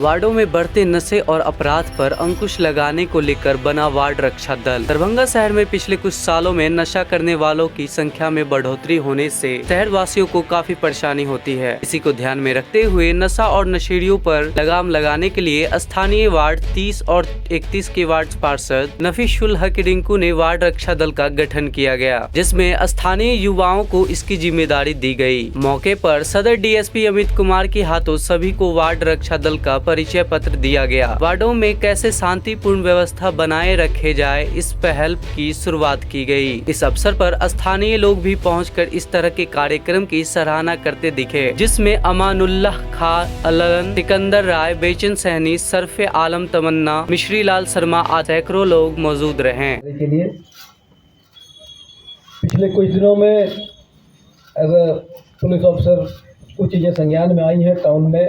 वार्डों में बढ़ते नशे और अपराध पर अंकुश लगाने को लेकर बना वार्ड रक्षा दल। दरभंगा शहर में पिछले कुछ सालों में नशा करने वालों की संख्या में बढ़ोतरी होने से शहर वासियों को काफी परेशानी होती है। इसी को ध्यान में रखते हुए नशा और नशेड़ियों पर लगाम लगाने के लिए स्थानीय वार्ड 30 और 31 के वार्ड पार्षद नफीसुल हक रिंकू ने वार्ड रक्षा दल का गठन किया गया, जिसमें स्थानीय युवाओं को इसकी जिम्मेदारी दी गई। मौके पर सदर डीएसपी अमित कुमार के हाथों सभी को वार्ड रक्षा दल का परिचय पत्र दिया गया। वार्डों में कैसे शांतिपूर्ण व्यवस्था बनाए रखे जाए, इस पहल की शुरुआत की गई। इस अवसर पर स्थानीय लोग भी पहुंचकर इस तरह के कार्यक्रम की सराहना करते दिखे, जिसमें अमानुल्लाह खां, अलन, सिकंदर राय, बेचन सहनी, सरफे आलम, तमन्ना, मिश्री लाल शर्मा आदि सैकड़ों लोग मौजूद रहे। के लिए पिछले कुछ दिनों में एज अ पुलिस ऑफिसर कुछ चीज़ें संज्ञान में आई हैं टाउन में।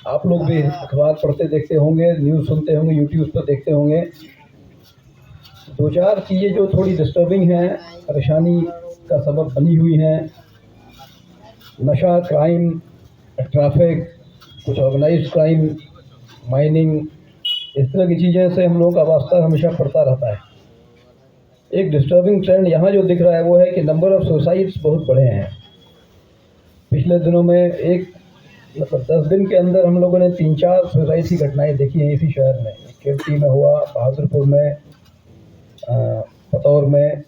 आप लोग भी अखबार पढ़ते देखते होंगे, न्यूज़ सुनते होंगे, यूट्यूब पर देखते होंगे। दो चार चीज़ें जो थोड़ी डिस्टर्बिंग हैं, परेशानी का सबब बनी हुई हैं। नशा, क्राइम, ट्रैफिक, कुछ ऑर्गेनाइज्ड क्राइम, माइनिंग, इस तरह की चीज़ें से हम लोगों का वास्ता हमेशा पड़ता रहता है। एक डिस्टर्बिंग ट्रेंड यहाँ जो दिख रहा है वो है कि नंबर ऑफ़ सुसाइड्स बहुत बढ़े हैं। पिछले दिनों में 10 दिन के अंदर हम लोगों ने 3-4 सुसाइड की घटनाएं देखी हैं इसी शहर में। केवटी में हुआ, बहादुरपुर में, पतौर में,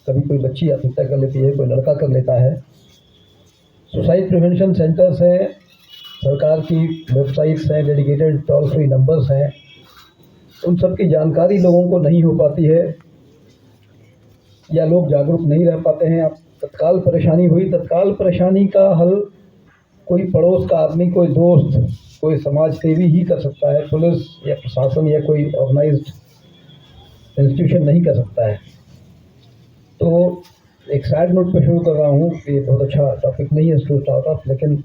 कभी कोई बच्ची आत्महत्या कर लेती है, कोई लड़का कर लेता है। सुसाइड प्रिवेंशन सेंटर्स हैं, सरकार की वेबसाइट्स हैं, डेडिकेटेड टोल फ्री नंबर्स हैं, उन सब की जानकारी लोगों को नहीं हो पाती है या लोग जागरूक नहीं रह पाते हैं। अब तत्काल परेशानी हुई, तत्काल परेशानी का हल कोई पड़ोस का आदमी, कोई दोस्त, कोई समाज सेवी ही कर सकता है। पुलिस या प्रशासन या कोई ऑर्गेनाइज्ड इंस्टीट्यूशन नहीं कर सकता है। तो एक सैड नोट पर शुरू कर रहा हूँ। ये बहुत अच्छा टॉपिक नहीं है टू स्टार्ट ऑफ, लेकिन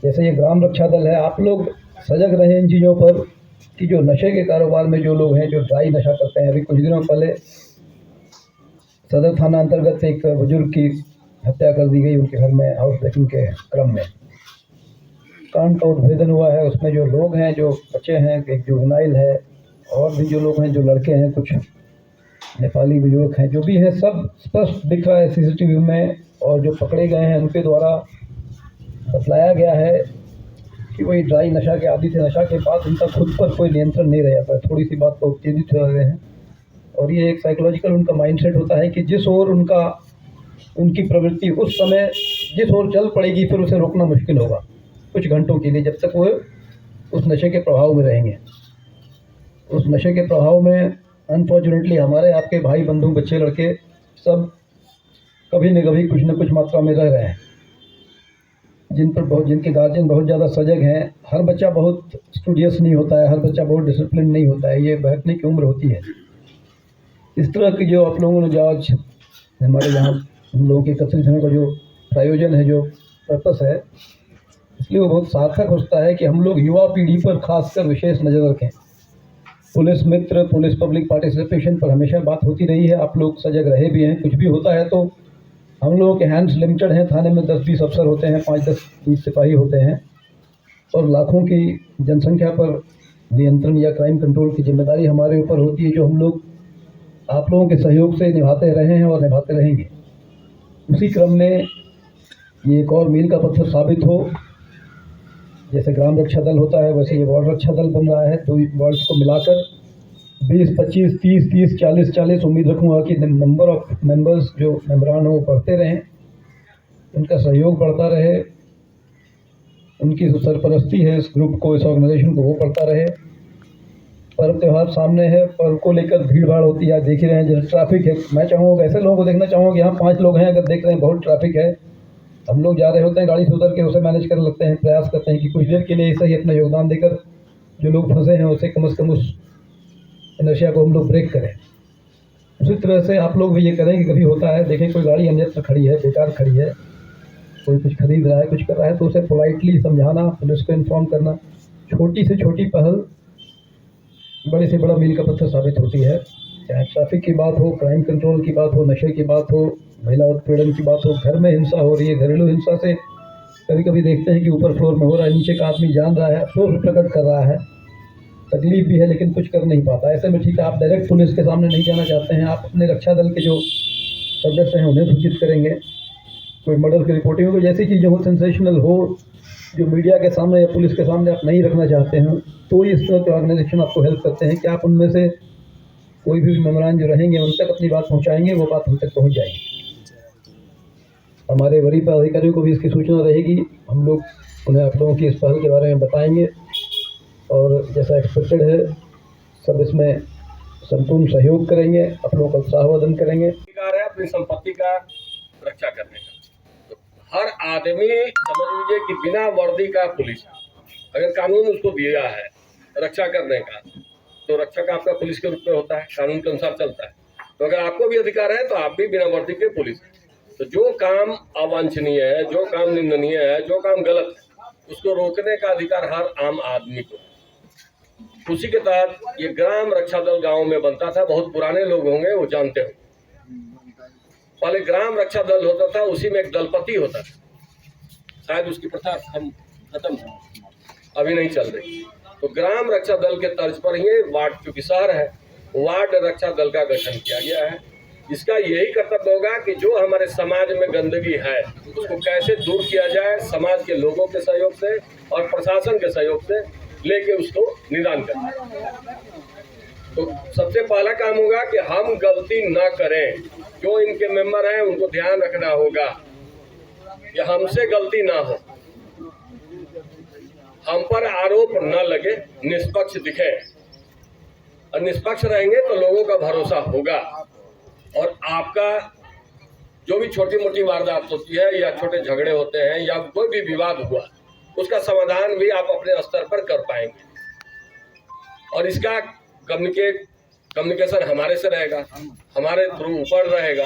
जैसे ये ग्राम रक्षा दल है, आप लोग सजग रहें इन चीज़ों पर कि जो नशे के कारोबार में जो लोग हैं, जो ड्राई नशा करते हैं। अभी कुछ दिनों पहले सदर थाना अंतर्गत एक बुजुर्ग की हत्या कर दी गई, उनके घर में हाउस ब्रेकिंग के क्रम में। कांड का उद्भेदन हुआ है। उसमें जो लोग हैं, जो बच्चे हैं, एक जुवेनाइल है, और भी जो लोग हैं, जो लड़के हैं, कुछ नेपाली बुजुर्ग हैं, जो भी हैं, सब स्पष्ट दिख रहा है सीसीटीवी में। और जो पकड़े गए हैं उनके द्वारा बतलाया गया है कि वही ड्राई नशा के आदि थे। नशा के बाद उनका खुद पर कोई नियंत्रण नहीं रह जाता है, थोड़ी सी बात पर उत्तेजित हो रहे हैं। और ये एक साइकोलॉजिकल उनका माइंडसेट होता है कि जिस ओर उनकी प्रवृत्ति उस समय जिस ओर चल पड़ेगी, फिर उसे रोकना मुश्किल होगा कुछ घंटों के लिए, जब तक वो उस नशे के प्रभाव में रहेंगे। उस नशे के प्रभाव में अनफॉर्चुनेटली हमारे आपके भाई बंधु, बच्चे, लड़के सब कभी न कभी कुछ न कुछ मात्रा में रह रहे हैं, जिनके गार्जियन बहुत ज़्यादा सजग हैं। हर बच्चा बहुत स्टूडियस नहीं होता है, हर बच्चा बहुत डिसिप्लिन नहीं होता है, ये बहकने की उम्र होती है। इस तरह की जो आप लोगों ने जो आज हमारे यहाँ हम लोगों के एकत्रित होने का जो प्रायोजन है, जो पर्पस है, इसलिए वो बहुत सार्थक होता है कि हम लोग युवा पीढ़ी पर खासकर विशेष नज़र रखें। पुलिस मित्र, पुलिस पब्लिक पार्टिसिपेशन पर हमेशा बात होती रही है, आप लोग सजग रहे भी हैं। कुछ भी होता है तो हम लोगों के हैंड्स लिमिटेड हैं। थाने में 10-20 अफसर होते हैं, 5-10-20 सिपाही होते हैं, और लाखों की जनसंख्या पर नियंत्रण या क्राइम कंट्रोल की जिम्मेदारी हमारे ऊपर होती है, जो हम लोग आप लोगों के सहयोग से निभाते रहे हैं और निभाते रहेंगे। उसी क्रम में ये एक और मील का पत्थर साबित हो। जैसे ग्राम रक्षा दल होता है, वैसे ये वार्ड रक्षा दल बन रहा है। तो वार्ड्स को मिलाकर 20, 25, 30, 40 उम्मीद रखूँगा कि नंबर ऑफ मेंबर्स जो मेंबरान हो वो बढ़ते रहें, उनका सहयोग बढ़ता रहे, उनकी जो सरपरस्ती है इस ग्रुप को, इस ऑर्गेनाइजेशन को, वो बढ़ता रहे। पर्व त्यौहार सामने है, पर्व को लेकर भीड़ भाड़ होती है, देख ही रहे हैं। जैसे ट्रैफिक है, मैं चाहूँगा ऐसे लोगों को देखना चाहूँगा कि यहाँ 5 लोग हैं, अगर देख रहे हैं बहुत ट्रैफिक है, हम लोग जा रहे होते हैं, गाड़ी से उतर के उसे मैनेज करने लगते हैं, प्रयास करते हैं कि कुछ देर के लिए ऐसा ही अपना योगदान देकर जो लोग फंसे हैं उसे कम से कम उस इनर्शिया को हम लोग ब्रेक करें। उसी तरह से आप लोग भी ये करें कि कभी होता है, देखें कोई गाड़ी अन्यत्र खड़ी है, बेकार खड़ी है, कोई कुछ खरीद रहा है, कुछ कर रहा है, तो उसे पोलाइटली समझाना, पुलिस को इन्फॉर्म करना। छोटी से छोटी पहल बड़े से बड़ा मील का पत्थर साबित होती है। चाहे ट्रैफिक की बात हो, क्राइम कंट्रोल की बात हो, नशे की बात हो, महिला उत्पीड़न की बात हो, घर में हिंसा हो रही है, घरेलू हिंसा से कभी कभी देखते हैं कि ऊपर फ्लोर में हो रहा है, नीचे का आदमी जान रहा है, अफसोस प्रकट कर रहा है, तकलीफ भी है, लेकिन कुछ कर नहीं पाता। ऐसे में ठीक है, आप डायरेक्ट पुलिस के सामने नहीं जाना चाहते हैं, आप अपने रक्षा दल के जो सदस्य हैं उन्हें सूचित करेंगे। कोई मर्डर की रिपोर्टिंग हो, जैसी चीज़ें हो, सेंसेशनल हो, जो मीडिया के सामने या पुलिस के सामने आप नहीं रखना चाहते हैं, तो इस तरह के ऑर्गेनाइजेशन आपको हेल्प करते हैं कि आप उनमें से कोई भी मेम्बरान जो रहेंगे उन तक अपनी बात पहुंचाएंगे, वो बात हम तक पहुंच जाएगी। हमारे वरीय पदाधिकारियों को भी इसकी सूचना रहेगी, हम लोग उन्हें आप लोगों की इस पहल के बारे में बताएंगे और जैसा एक्सपेक्टेड है सब इसमें संपूर्ण सहयोग करेंगे, आप लोगों का उत्साहवर्धन करेंगे। अधिकार है अपनी संपत्ति का रक्षा करने का। तो हर आदमी समझ लीजिए कि बिना वर्दी का पुलिस, अगर कानून उसको दिया है रक्षा करने का, तो रक्षक आपका पुलिस के रूप में होता है, कानून के अनुसार चलता है। तो अगर आपको भी अधिकार है तो आप भी बिना वर्दी के पुलिस है। तो जो काम अवांछनीय है, जो काम निंदनीय है, जो काम गलत है, उसको रोकने का अधिकार हर आम आदमी को। उसी के तहत ये ग्राम रक्षा दल गांव में बनता था। बहुत पुराने लोग होंगे वो जानते हो, पहले ग्राम रक्षा दल होता था, उसी में एक दलपति होता था। शायद उसकी प्रथा हम खत्म है, अभी नहीं चल रही। तो ग्राम रक्षा दल के तर्ज पर ही वार्ड, क्योंकि शहर है, वार्ड रक्षा दल का गठन किया गया है। इसका यही कर्तव्य होगा कि जो हमारे समाज में गंदगी है उसको कैसे दूर किया जाए, समाज के लोगों के सहयोग से और प्रशासन के सहयोग से लेके उसको निदान करना। तो सबसे पहला काम होगा कि हम गलती ना करें। जो इनके मेंबर हैं उनको ध्यान रखना होगा कि हमसे गलती ना हो, हम पर आरोप न लगे, निष्पक्ष दिखे। और निष्पक्ष रहेंगे तो लोगों का भरोसा होगा और आपका जो भी छोटी मोटी वारदात होती है या छोटे झगड़े होते हैं या कोई भी विवाद हुआ, उसका समाधान भी आप अपने स्तर पर कर पाएंगे। और इसका कम्युनिकेशन हमारे से रहेगा, हमारे थ्रू ऊपर रहेगा।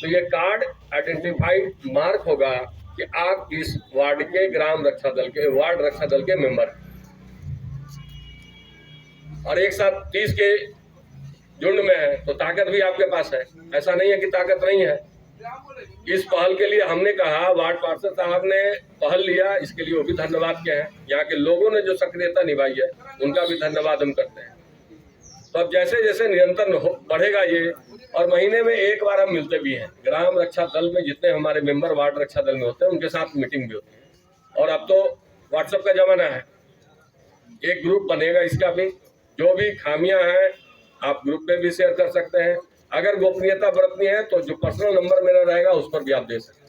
तो ये कार्ड आइडेंटिफाइड मार्क होगा कि आप इस वार्ड के ग्राम रक्षा दल के, वार्ड रक्षा दल के मेंबर हैं। और एक साथ 30 के झुंड में है तो ताकत भी आपके पास है, ऐसा नहीं है कि ताकत नहीं है। इस पहल के लिए हमने कहा, वार्ड पार्षद साहब ने पहल लिया, इसके लिए वो भी धन्यवाद के हैं। यहाँ के लोगों ने जो सक्रियता निभाई है उनका भी धन्यवाद हम करते हैं। तो अब जैसे जैसे निरंतर बढ़ेगा ये, और महीने में एक बार हम मिलते भी हैं। ग्राम रक्षा दल में जितने हमारे मेंबर वार्ड रक्षा दल में होते हैं उनके साथ मीटिंग भी होती है। और अब तो व्हाट्सएप का जमाना है, एक ग्रुप बनेगा इसका भी, जो भी खामियां हैं आप ग्रुप में भी शेयर कर सकते हैं। अगर गोपनीयता बरतनी है तो जो पर्सनल नंबर मेरा रहेगा उस पर भी आप दे सकते हैं।